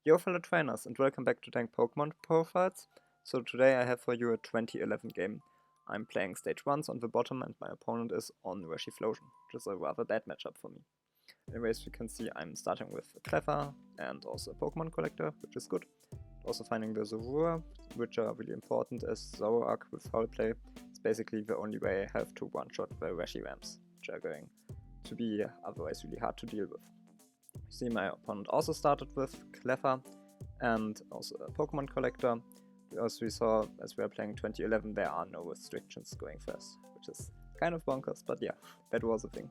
Yo fellow trainers and welcome back to Tank Pokemon Profiles. So today I have for you a 2011 game. I'm playing stage 1s on the bottom and my opponent is on Reshiphlosion, which is a rather bad matchup for me. Anyways, you can see I'm starting with a Clever and also a Pokemon Collector, which is good. Also finding the Zorua, which are really important as Zoroark with Foul Play is basically the only way I have to one-shot the Reshiramps, which are going to be otherwise really hard to deal with. You see my opponent also started with Clever and also a Pokemon Collector. As we saw, as we are playing 2011, there are no restrictions going first, which is kind of bonkers, but yeah, that was a thing.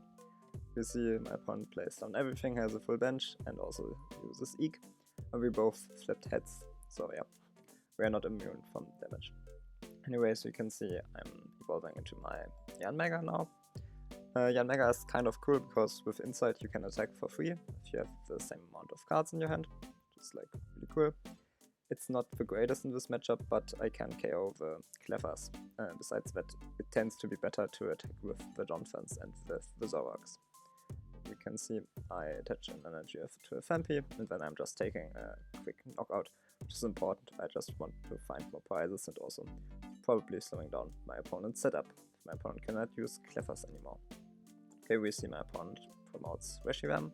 You see my opponent plays down everything, has a full bench, and also uses Eek, and we both flipped heads, so yeah, we are not immune from damage. Anyways, you can see I'm evolving into my Yanmega now. Yanmega is kind of cool because with Insight you can attack for free if you have the same amount of cards in your hand, which is like really cool. It's not the greatest in this matchup, but I can KO the Clevers. Besides that, it tends to be better to attack with the Donphans and with the Zoroarks. You can see I attach an energy to a Fampi, and then I'm just taking a quick knockout, which is important. I just want to find more prizes and also probably slowing down my opponent's setup. My opponent cannot use Clevers anymore. Okay, we see my opponent promotes Reshiram.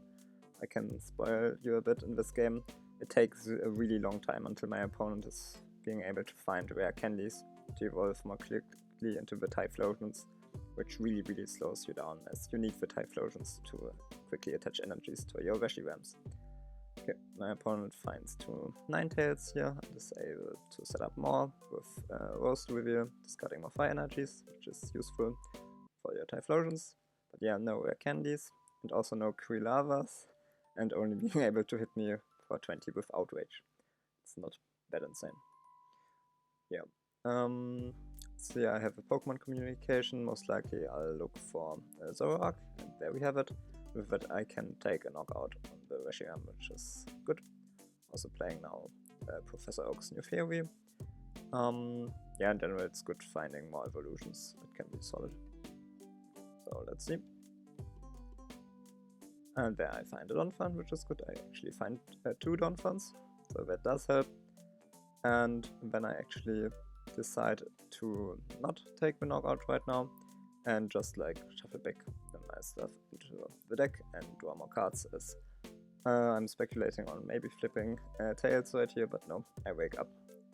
I can spoil you a bit in this game. It takes a really long time until my opponent is being able to find rare candies to evolve more quickly into the Typhlosions, which really slows you down, as you need the Typhlosions to quickly attach energies to your Reshiramps. Okay, my opponent finds two Ninetales here and is able to set up more with Roast Reveal, discarding more fire energies, which is useful for your Typhlosions. But yeah, no rare candies, and also no Krilavas, and only being able to hit me for 20 with Outrage. It's not that insane. Yeah. So yeah, I have a Pokemon communication. Most likely I'll look for Zoroark, and there we have it. With that I can take a knockout on the Reshiram, which is good. Also playing now Professor Oak's new theory. Yeah, in general it's good finding more evolutions. It can be solid. So let's see. And there I find a Donphan, which is good. I actually find two Donphans, so that does help. And then I actually decide to not take the knockout right now and just like shuffle back my stuff into the deck and draw more cards, as I'm speculating on maybe flipping Tails right here, but no, I wake up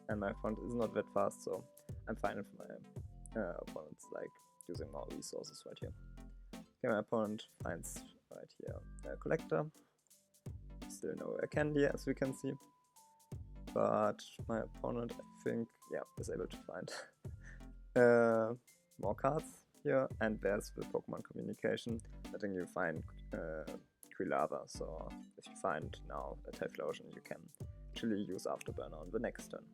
and my opponent is not that fast, so I'm fine if my opponent's like using more resources right here. Okay, my opponent finds right here a Collector, still no rare candy as we can see, but my opponent I think, yeah, is able to find more cards here, and there's the Pokemon communication, letting you find Quilava, so if you find now a Typhlosion you can actually use Afterburner on the next turn.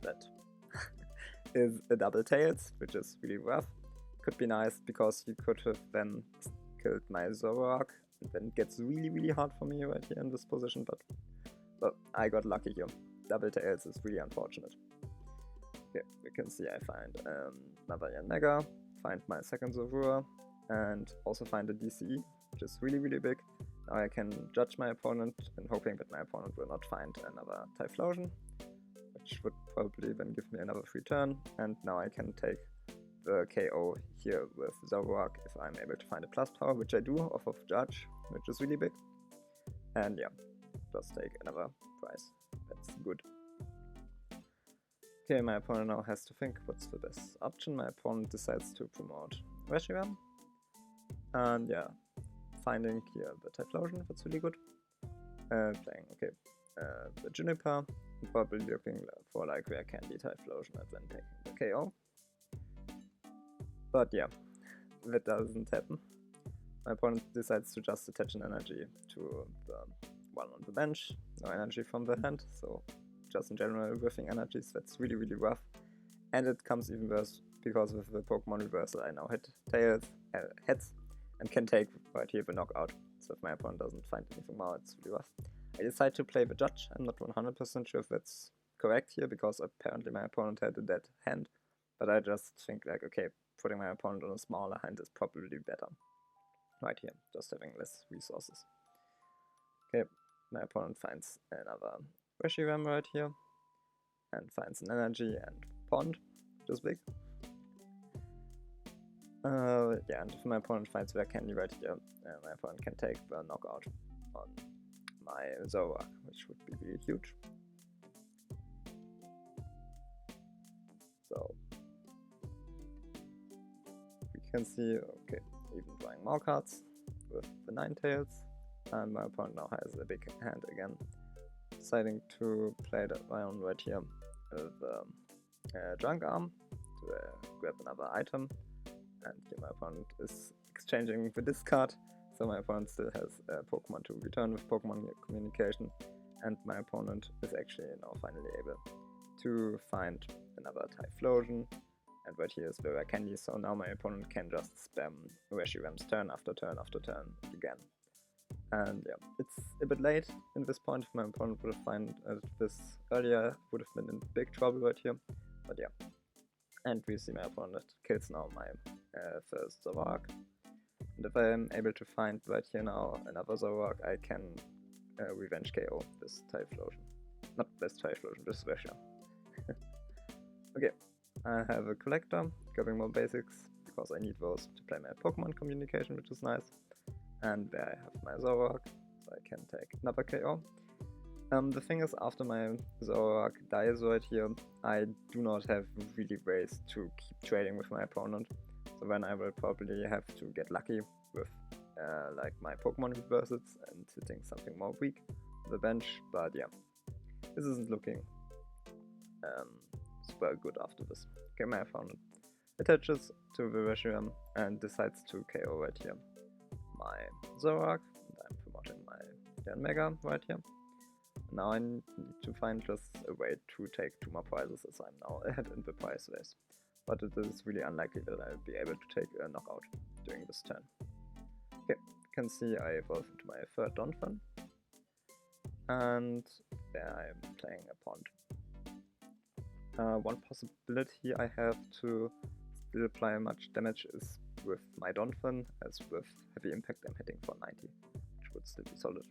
That is a double Tails, which is really rough. Could be nice because you could have then killed my Zoroark, and then it gets really hard for me right here in this position, but I got lucky here. Double Tails is really unfortunate. Okay, you can see I find another Yanmega, find my second Zorua, and also find a DCE, which is really big. Now I can judge my opponent and hoping that my opponent will not find another Typhlosion, which would probably then give me another free turn, and now I can take the KO here with Zoroark if I'm able to find a plus power, which I do off of Judge, which is really big. And yeah, just take another prize. That's good. Okay, my opponent now has to think what's the best option. My opponent decides to promote Reshiram. And yeah, finding here the Typhlosion, that's really good. Playing, okay, the Juniper, and probably looking for like rare candy Typhlosion and then taking the KO. But yeah, that doesn't happen. My opponent decides to just attach an energy to the one on the bench, no energy from the hand, so just in general whiffing energies, that's really rough. And it comes even worse because with the Pokemon reversal I now hit Tails, heads, and can take right here the knockout. So if my opponent doesn't find anything more, it's really rough. I decide to play the Judge. I'm not 100% sure if that's correct here, because apparently my opponent had a dead hand, but I just think like, okay, putting my opponent on a smaller hand is probably better. Right here, just having less resources. Okay, my opponent finds another Reshiram right here, and finds an energy and pond, which is big. Yeah, and if my opponent finds their candy right here, my opponent can take the knockout on my Zoroark, which would be really huge. So we can see, okay, even drawing more cards with the Ninetales, and my opponent now has a big hand again, deciding to play that round right here with Junk Arm to grab another item, and here my opponent is exchanging the discard, so my opponent still has Pokemon to return with Pokemon Communication, and my opponent is actually now finally able to find another Typhlosion, and right here is the rare candy, so now my opponent can just spam Reshiram's turn after turn after turn again. And yeah, it's a bit late in this point. If my opponent would have found this earlier, would have been in big trouble right here, but yeah. And we see my opponent kills now my first Zoroark. And if I am able to find right here now another Zoroark, I can revenge KO this Typhlosion. Not this Typhlosion, this Reshiram. Okay, I have a collector, grabbing more basics, because I need those to play my Pokemon Communication, which is nice. And there I have my Zoroark, so I can take another KO. The thing is, after my Zoroark dies right here, I do not have really ways to keep trading with my opponent. So then I will probably have to get lucky with like my Pokemon reverses and hitting something more weak on the bench. But yeah, this isn't looking super good after this. Okay, my opponent attaches to the Reshiram and decides to KO right here my Zoroark, and I'm promoting my Yanmega right here. Now I need to find just a way to take 2 more prizes, as I'm now ahead in the prize race. But it is really unlikely that I'll be able to take a knockout during this turn. Okay, you can see I evolve into my third Donphan, and there I am playing a pond. One possibility I have to still apply much damage is with my Donphan, as with heavy impact I'm hitting for 90, which would still be solid.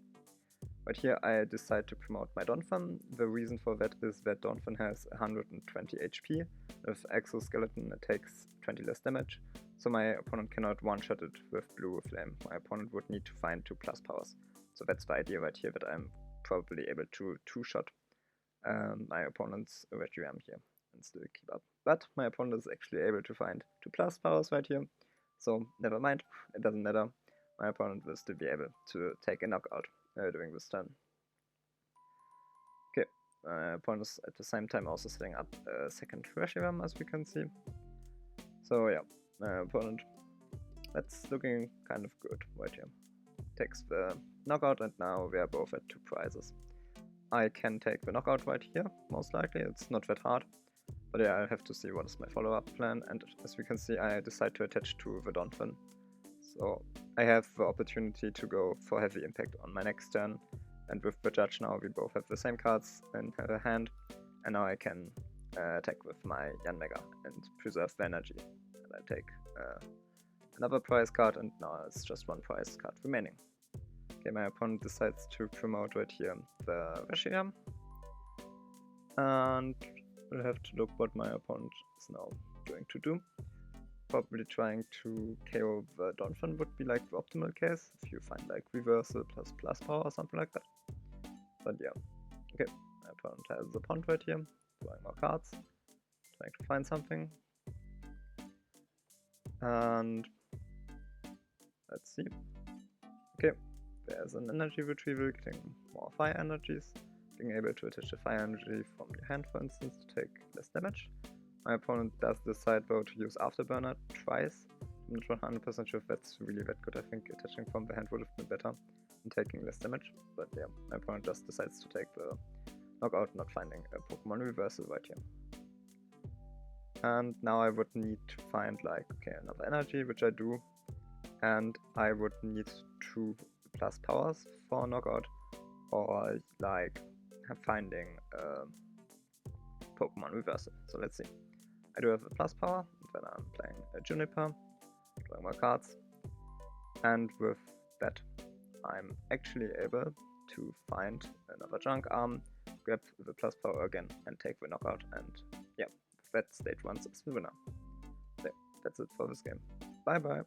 But here I decide to promote my Donphan. The reason for that is that Donphan has 120 HP. With Exoskeleton it takes 20 less damage, so my opponent cannot one-shot it with Blue Flame. My opponent would need to find 2+ powers. So that's the idea right here, that I'm probably able to two-shot my opponent's Reshiram here and still keep up. But my opponent is actually able to find 2+ powers right here, so never mind, it doesn't matter. My opponent will still be able to take a knockout during this turn. Okay, my opponent is at the same time also setting up a second Reshiram, as we can see. So yeah, my opponent, that's looking kind of good right here. Takes the knockout, and now we are both at 2 prizes. I can take the knockout right here, most likely. It's not that hard, but yeah, I'll have to see what is my follow-up plan. And as we can see, I decide to attach to the Donphan, so I have the opportunity to go for heavy impact on my next turn. And with the judge now, we both have the same cards in her hand, and now I can attack with my Yanmega and preserve the energy. And I take another prize card, and now it's just 1 prize card remaining. Okay, my opponent decides to promote right here the Reshiram, and we'll have to look what my opponent is now going to do. Probably trying to KO the Donphan would be like the optimal case, if you find like reversal plus power or something like that. But yeah, okay, my opponent has the pond right here, drawing more cards, trying to find something. And let's see. Okay, there's an energy retrieval, getting more fire energies, being able to attach a fire energy from your hand, for instance, to take less damage. My opponent does decide though to use Afterburner twice. I'm not 100% sure if that's really that good. I think attaching from the hand would have been better and taking less damage. But yeah, my opponent just decides to take the knockout, not finding a Pokemon reversal right here. And now I would need to find like, okay, another energy, which I do. And I would need 2+ powers for knockout, or like finding Pokemon reversal. So let's see. I do have a + power, then I'm playing a Juniper, drawing more cards, and with that I'm actually able to find another junk arm, grab the plus power again, and take the knockout, and yeah, that stage 1 is the winner. So that's it for this game. Bye bye!